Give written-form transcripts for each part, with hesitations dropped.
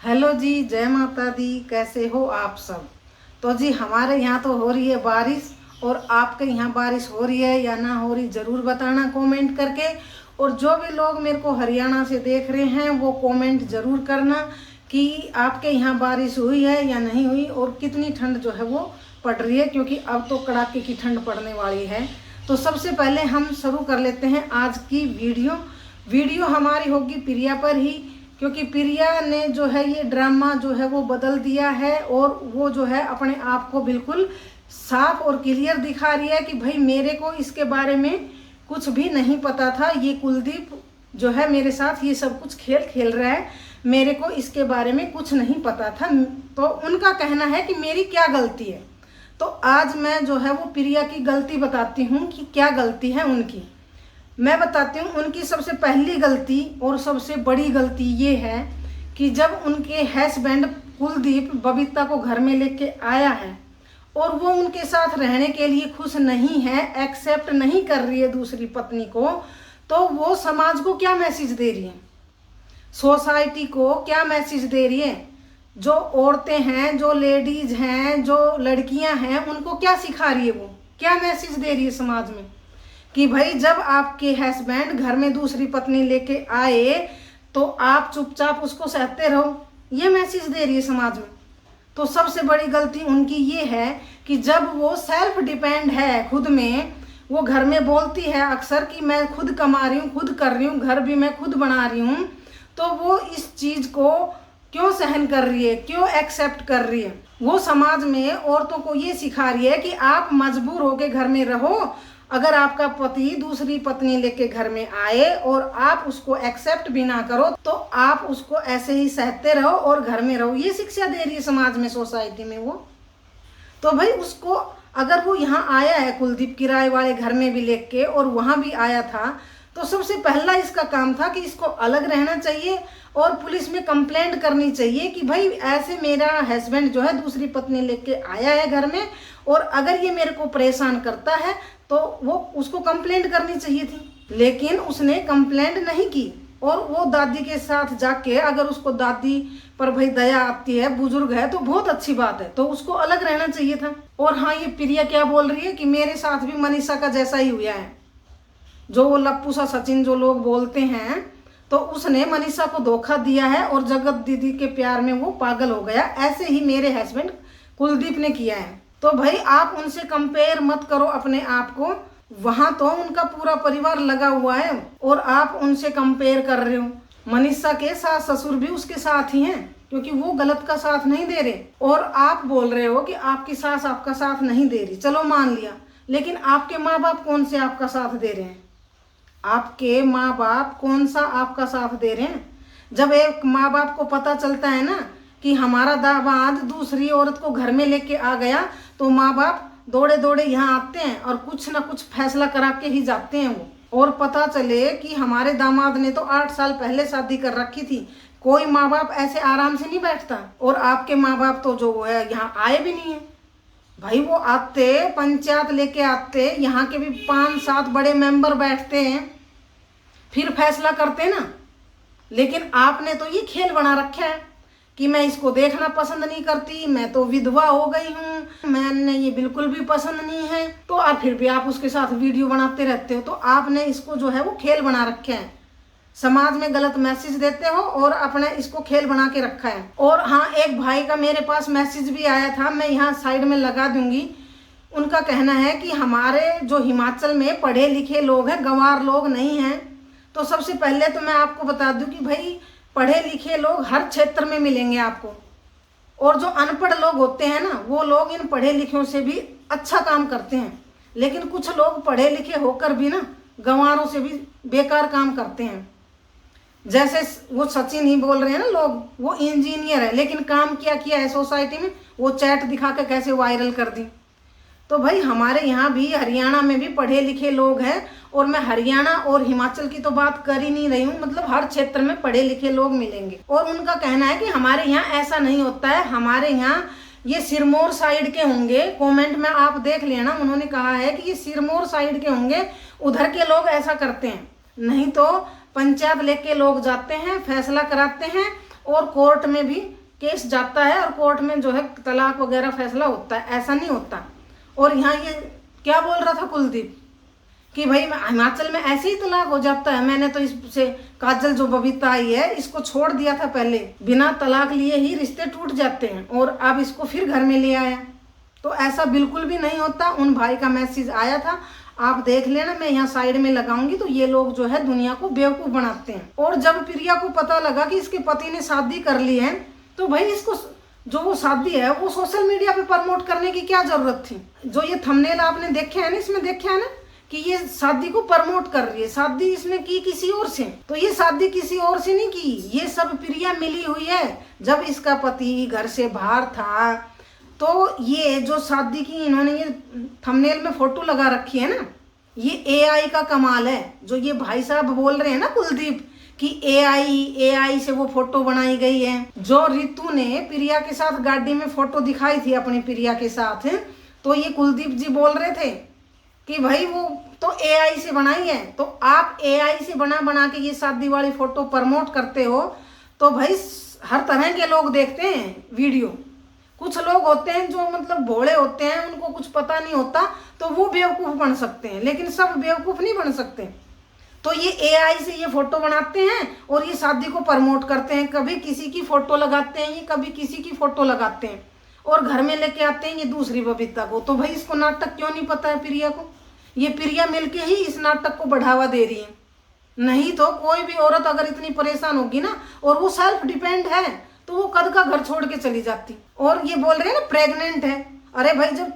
Hello जी, जय माता दी। कैसे हो आप सब? तो जी हमारे यहाँ तो हो रही है बारिश, और आपके यहाँ बारिश हो रही है या ना हो रही ज़रूर बताना कमेंट करके। और जो भी लोग मेरे को हरियाणा से देख रहे हैं वो कमेंट ज़रूर करना कि आपके यहाँ बारिश हुई है या नहीं हुई, और कितनी ठंड जो है वो पड़ रही है, क्योंकि अब तो कड़ाके की ठंड पड़ने वाली है। तो सबसे पहले हम शुरू कर लेते हैं आज की वीडियो हमारी होगी प्रिया पर ही, क्योंकि प्रिया ने जो है ये ड्रामा जो है वो बदल दिया है, और वो जो है अपने आप को बिल्कुल साफ और क्लियर दिखा रही है कि भाई मेरे को इसके बारे में कुछ भी नहीं पता था, ये कुलदीप जो है मेरे साथ ये सब कुछ खेल खेल रहा है, मेरे को इसके बारे में कुछ नहीं पता था। तो उनका कहना है कि मेरी क्या गलती है। तो आज मैं जो है वो प्रिया की गलती बताती हूँ कि क्या गलती है उनकी। मैं बताती हूँ उनकी सबसे पहली गलती और सबसे बड़ी गलती ये है कि जब उनके हस्बैंड कुलदीप बबीता को घर में लेके आया है और वो उनके साथ रहने के लिए खुश नहीं है, एक्सेप्ट नहीं कर रही है दूसरी पत्नी को, तो वो समाज को क्या मैसेज दे रही है, सोसाइटी को क्या मैसेज दे रही है, जो औरतें हैं, जो लेडीज हैं, जो लड़कियां हैं, उनको क्या सिखा रही है, वो क्या मैसेज दे रही है समाज में कि भाई जब आपके हस्बैंड घर में दूसरी पत्नी लेके आए तो आप चुपचाप उसको सहते रहो, ये मैसेज दे रही है समाज में। तो सबसे बड़ी गलती उनकी ये है कि जब वो सेल्फ डिपेंड है खुद में, वो घर में बोलती है अक्सर कि मैं खुद कमा रही हूँ, खुद कर रही हूँ, घर भी मैं खुद बना रही हूँ, तो वो इस चीज़ को क्यों सहन कर रही है, क्यों एक्सेप्ट कर रही है। वो समाज में औरतों को ये सिखा रही है कि आप मजबूर होके घर में रहो, अगर आपका पति दूसरी पत्नी लेके घर में आए और आप उसको एक्सेप्ट भी ना करो तो आप उसको ऐसे ही सहते रहो और घर में रहो, ये शिक्षा दे रही है समाज में, सोसाइटी में वो। तो भाई उसको, अगर वो यहाँ आया है कुलदीप किराए वाले घर में भी लेके और वहाँ भी आया था, तो सबसे पहला इसका काम था कि इसको अलग रहना चाहिए और पुलिस में कंप्लेंट करनी चाहिए कि भाई ऐसे मेरा हस्बैंड जो है दूसरी पत्नी लेके आया है घर में, और अगर ये मेरे को परेशान करता है तो वो उसको कंप्लेंट करनी चाहिए थी। लेकिन उसने कंप्लेंट नहीं की, और वो दादी के साथ जाके, अगर उसको दादी पर भाई दया आती है, बुजुर्ग है तो बहुत अच्छी बात है, तो उसको अलग रहना चाहिए था। और हाँ, ये प्रिया क्या बोल रही है कि मेरे साथ भी मनीषा का जैसा ही हुआ है, जो वो लप्पू सा सचिन जो लोग बोलते हैं, तो उसने मनीषा को धोखा दिया है और जगत दीदी के प्यार में वो पागल हो गया, ऐसे ही मेरे हस्बैंड कुलदीप ने किया है। तो भाई आप उनसे कंपेयर मत करो अपने आप को, वहां तो उनका पूरा परिवार लगा हुआ है और आप उनसे कंपेयर कर रहे हो। मनीषा के सास ससुर भी उसके साथ ही हैं, क्योंकि वो गलत का साथ नहीं दे रहे, और आप बोल रहे हो कि आपकी सास आपका साथ नहीं दे रही, चलो मान लिया, लेकिन आपके माँ बाप कौन से आपका साथ दे रहे हैं? आपके माँ बाप कौन सा आपका साथ दे रहे हैं? जब एक माँ बाप को पता चलता है ना कि हमारा दामाद दूसरी औरत को घर में लेके आ गया, तो माँ बाप दौड़े दौड़े यहाँ आते हैं और कुछ ना कुछ फैसला करा के ही जाते हैं वो। और पता चले कि हमारे दामाद ने तो 8 साल पहले शादी कर रखी थी, कोई माँ बाप ऐसे आराम से नहीं बैठता। और आपके माँ बाप तो जो है यहाँ आए भी नहीं है भाई, वो आते पंचायत लेके आते, यहाँ के भी 5-7 बड़े मेंबर बैठते हैं, फिर फैसला करते ना। लेकिन आपने तो ये खेल बना रखा है कि मैं इसको देखना पसंद नहीं करती, मैं तो विधवा हो गई हूँ, मैंने ये बिल्कुल भी पसंद नहीं है, तो आप फिर भी आप उसके साथ वीडियो बनाते रहते हो। तो आपने इसको जो है वो खेल बना रखे हैं, समाज में गलत मैसेज देते हो और अपने इसको खेल बना के रखा है। और हाँ, एक भाई का मेरे पास मैसेज भी आया था, मैं यहाँ साइड में लगा दूंगी। उनका कहना है कि हमारे जो हिमाचल में पढ़े लिखे लोग हैं, गंवार लोग नहीं हैं। तो सबसे पहले तो मैं आपको बता दूं कि भाई पढ़े लिखे लोग हर क्षेत्र में मिलेंगे आपको, और जो अनपढ़ लोग होते हैं ना, वो लोग इन पढ़े लिखों से भी अच्छा काम करते हैं। लेकिन कुछ लोग पढ़े लिखे होकर भी ना गंवारों से भी बेकार काम करते हैं। जैसे वो सचिन ही बोल रहे हैं ना लोग, वो इंजीनियर है लेकिन काम क्या किया है सोसाइटी में, वो चैट दिखा के कैसे वायरल कर दी। तो भाई हमारे यहाँ भी, हरियाणा में भी पढ़े लिखे लोग हैं, और मैं हरियाणा और हिमाचल की तो बात कर ही नहीं रही हूँ, मतलब हर क्षेत्र में पढ़े लिखे लोग मिलेंगे। और उनका कहना है कि हमारे यहाँ ऐसा नहीं होता है, हमारे यहाँ ये सिरमौर साइड के होंगे, कमेंट में आप देख लेना, उन्होंने कहा है कि ये सिरमौर साइड के होंगे, उधर के लोग ऐसा करते हैं। नहीं तो पंचायत लेके लोग जाते हैं, फैसला कराते हैं, और कोर्ट में भी केस जाता है और कोर्ट में जो है तलाक वगैरह फैसला होता है, ऐसा नहीं होता। और यहाँ ये क्या बोल रहा था कुलदीप कि भाई हिमाचल में ऐसे ही तलाक हो जाता है, मैंने तो इससे काजल जो बबीता आई है इसको छोड़ दिया था, पहले बिना तलाक लिए ही रिश्ते टूट जाते हैं और अब इसको फिर घर में ले आया। तो ऐसा बिल्कुल भी नहीं होता। उन भाई का मैसेज आया था, आप देख लेना, मैं यहाँ साइड में लगाऊंगी। तो ये लोग जो है दुनिया को बेवकूफ बनाते हैं। और जब प्रिया को पता लगा कि इसके पति ने शादी कर ली है, तो भाई इसको जो वो शादी है वो सोशल मीडिया पे प्रमोट करने की क्या जरूरत थी। जो ये थंबनेल आपने देखे है ना, इसमें देखा है ना कि ये शादी को प्रमोट कर रही है। शादी इसने की किसी और से, तो ये शादी किसी और से नहीं की, ये सब प्रिया मिली हुई है। जब इसका पति घर से बाहर था तो ये जो शादी की इन्होंने ये थंबनेल में फोटो लगा रखी है ना, ये एआई का कमाल है। जो ये भाई साहब बोल रहे हैं ना कुलदीप कि एआई से वो फोटो बनाई गई है। जो रितु ने प्रिया के साथ गाड़ी में फोटो दिखाई थी अपनी प्रिया के साथ, तो ये कुलदीप जी बोल रहे थे कि भाई वो तो एआई से बनाई है। तो आप एआई से बना के ये शादी वाली फोटो प्रमोट करते हो, तो भाई हर तरह के लोग देखते हैं वीडियो। कुछ लोग होते हैं जो मतलब भोले होते हैं, उनको कुछ पता नहीं होता, तो वो बेवकूफ़ बन सकते हैं, लेकिन सब बेवकूफ़ नहीं बन सकते। तो ये एआई से ये फोटो बनाते हैं और ये शादी को प्रमोट करते हैं। कभी किसी की फोटो लगाते हैं, ये कभी किसी की फोटो लगाते हैं और घर में लेके आते हैं ये दूसरी बबीता को। तो भाई इसको नाटक क्यों नहीं पता है प्रिया को? ये प्रिया मिलके ही इस नाटक को बढ़ावा दे रही है। नहीं तो कोई भी औरत अगर इतनी परेशान होगी ना, और वो सेल्फ डिपेंड है, तो वो कद का घर छोड़ के चली जाती। और ये बोल रहे हैं ना प्रेग्नेंट है। अरे भाई जब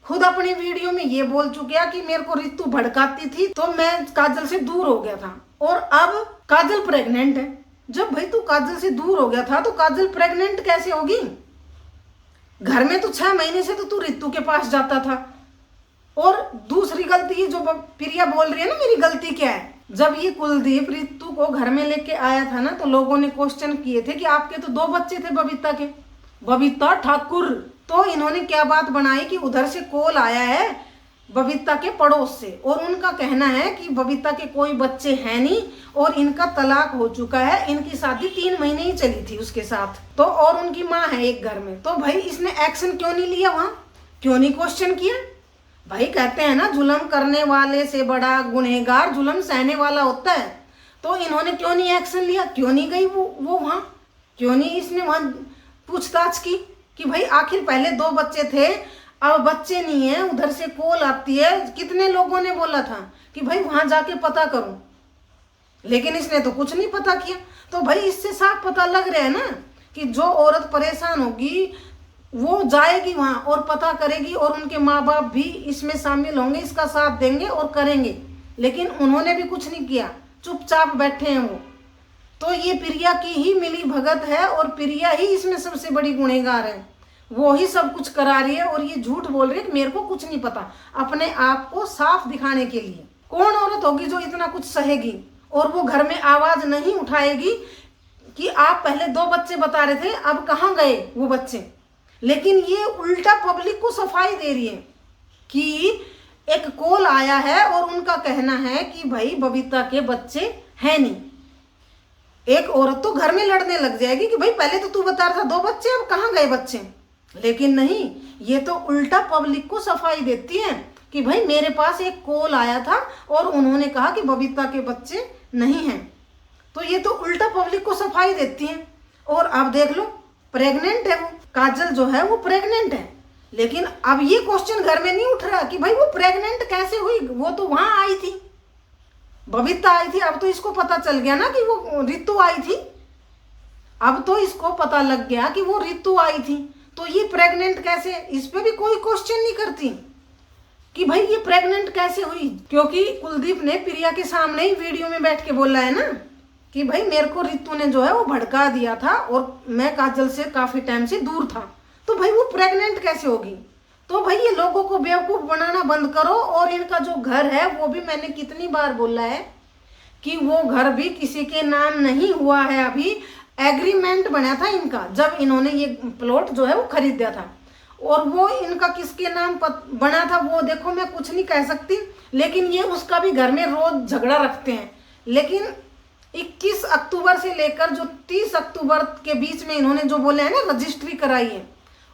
खुद अपनी वीडियो में ये बोल चुके कि मेरे को रितु भड़काती थी तो मैं काजल से दूर हो गया था, और अब काजल प्रेग्नेंट है। जब भाई तू काजल से दूर हो गया था तो काजल प्रेग्नेंट कैसे होगी? घर में तो 6 महीने से तो तू रितु के पास जाता था। और दूसरी गलती ये जो प्रिया बोल रही है ना, मेरी गलती क्या है, जब ये कुलदीप रितु को घर में लेके आया था ना, तो लोगों ने क्वेश्चन किए थे कि आपके तो 2 बच्चे थे बबीता के, बबीता ठाकुर। तो इन्होंने क्या बात बनाई कि उधर से कॉल आया है बबीता के पड़ोस से, और उनका कहना है कि बबीता के कोई बच्चे हैं नहीं और इनका तलाक हो चुका है, इनकी शादी 3 महीने ही चली थी उसके साथ, तो और उनकी माँ है एक घर में। तो भाई इसने एक्शन क्यों नहीं लिया वहां, क्यों नहीं क्वेश्चन किया? भाई कहते हैं ना, जुल्म करने वाले से बड़ा गुनहगार जुल्म सहने वाला होता है। तो इन्होंने क्यों नहीं एक्शन लिया, क्यों नहीं गई वो वहां, क्यों नहीं इसने वहां पूछताछ की कि भाई आखिर पहले 2 बच्चे थे, अब बच्चे नहीं है, उधर से कॉल आती है। कितने लोगों ने बोला था कि भाई वहां जाके पता करो, लेकिन इसने तो कुछ नहीं पता किया। तो भाई इससे साफ पता लग रहा है ना कि जो औरत परेशान होगी वो जाएगी वहां और पता करेगी, और उनके माँ बाप भी इसमें शामिल होंगे, इसका साथ देंगे और करेंगे। लेकिन उन्होंने भी कुछ नहीं किया, चुपचाप बैठे हैं वो। तो ये प्रिया की ही मिली भगत है और प्रिया ही इसमें सबसे बड़ी गुनहगार है। वो ही सब कुछ करा रही है और ये झूठ बोल रही है कि मेरे को कुछ नहीं पता, अपने आप को साफ दिखाने के लिए। कौन औरत होगी जो इतना कुछ सहेगी और वो घर में आवाज नहीं उठाएगी कि आप पहले 2 बच्चे बता रहे थे, अब कहाँ गए वो बच्चे? लेकिन ये उल्टा पब्लिक को सफाई दे रही है कि एक कॉल आया है और उनका कहना है कि भाई बबीता के बच्चे हैं नहीं। एक औरत तो घर में लड़ने लग जाएगी कि भाई पहले तो तू बता रहा था 2 बच्चे, अब कहाँ गए बच्चे? लेकिन नहीं, ये तो उल्टा पब्लिक को सफाई देती है कि भाई मेरे पास एक कॉल आया था और उन्होंने कहा कि बबीता के बच्चे नहीं हैं। तो ये तो उल्टा पब्लिक को सफाई देती है। और अब देख लो, प्रेग्नेंट है वो, काजल जो है वो प्रेग्नेंट है। लेकिन अब ये क्वेश्चन घर में नहीं उठ रहा कि भाई वो प्रेग्नेंट कैसे हुई, वो तो वहां आई थी, बबीता आई थी। अब तो इसको पता चल गया ना कि वो रितु आई थी, अब तो इसको पता लग गया कि वो रितु आई थी, तो ये प्रेग्नेंट कैसे? इस पे भी कोई क्वेश्चन नहीं करती कि भाई ये प्रेग्नेंट कैसे हुई। क्योंकि कुलदीप ने प्रिया के सामने ही वीडियो में बैठ के बोला है ना कि भाई मेरे को रितु ने जो है वो भड़का दिया था और मैं काजल से काफी टाइम से दूर था, तो भाई वो प्रेग्नेंट कैसे होगी? तो भाई ये लोगों को बेवकूफ बनाना बंद करो। और इनका जो घर है वो भी मैंने कितनी बार बोला है कि वो घर भी किसी के नाम नहीं हुआ है, अभी एग्रीमेंट बना था इनका जब इन्होंने ये प्लॉट जो है वो खरीदा था। और वो इनका किसके नाम बना था वो देखो मैं कुछ नहीं कह सकती, लेकिन ये उसका भी घर में रोज झगड़ा रखते हैं। लेकिन 21 अक्टूबर से लेकर जो 30 अक्टूबर के बीच में इन्होंने जो बोले हैं ना रजिस्ट्री कराई है,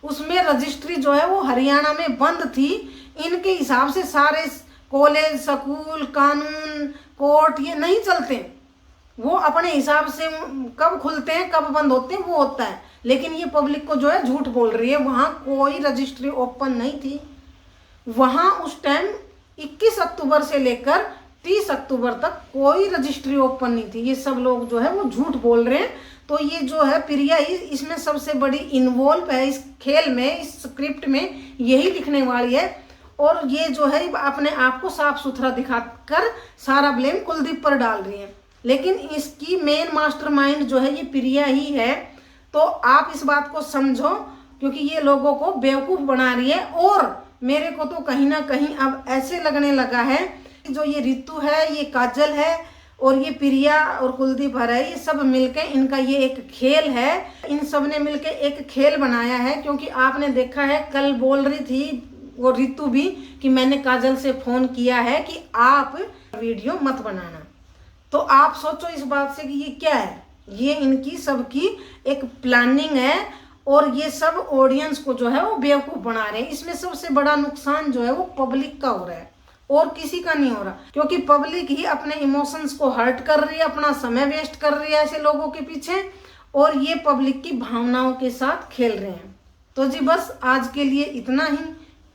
उसमें रजिस्ट्री जो है वो हरियाणा में बंद थी। इनके हिसाब से सारे कॉलेज, स्कूल, कानून, कोर्ट ये नहीं चलते, वो अपने हिसाब से कब खुलते हैं कब बंद होते हैं वो होता है। लेकिन ये पब्लिक को जो है झूठ बोल रही है, वहाँ कोई रजिस्ट्री ओपन नहीं थी। वहाँ उस टाइम 21 अक्टूबर से लेकर 30 अक्टूबर तक कोई रजिस्ट्री ओपन नहीं थी। ये सब लोग जो है वो झूठ बोल रहे हैं। तो ये जो है प्रिया इसमें सबसे बड़ी इन्वॉल्व है, इस खेल में, इस स्क्रिप्ट में यही लिखने वाली है। और ये जो है अपने आप को साफ सुथरा दिखाकर सारा ब्लेम कुलदीप पर डाल रही है, लेकिन इसकी मेन मास्टरमाइंड जो है ये प्रिया ही है। तो आप इस बात को समझो, क्योंकि ये लोगों को बेवकूफ़ बना रही है। और मेरे को तो कहीं ना कहीं अब ऐसे लगने लगा है कि जो ये रितु है, ये काजल है और ये प्रिया और कुलदीप है, ये सब मिलके इनका ये एक खेल है। इन सब ने मिलके एक खेल बनाया है। क्योंकि आपने देखा है, कल बोल रही थी वो रितु भी कि मैंने काजल से फ़ोन किया है कि आप वीडियो मत बनाना। तो आप सोचो इस बात से कि ये क्या है, ये इनकी सबकी एक प्लानिंग है। और ये सब ऑडियंस को जो है वो बेवकूफ़ बना रहे हैं। इसमें सबसे बड़ा नुकसान जो है वो पब्लिक का हो रहा है और किसी का नहीं हो रहा, क्योंकि पब्लिक ही अपने इमोशंस को हर्ट कर रही है, अपना समय वेस्ट कर रही है ऐसे लोगों के पीछे, और ये पब्लिक की भावनाओं के साथ खेल रहे हैं। तो जी बस आज के लिए इतना ही।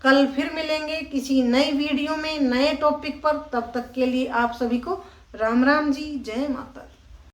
कल फिर मिलेंगे किसी नई वीडियो में, नए टॉपिक पर। तब तक के लिए आप सभी को राम राम जी, जय माता।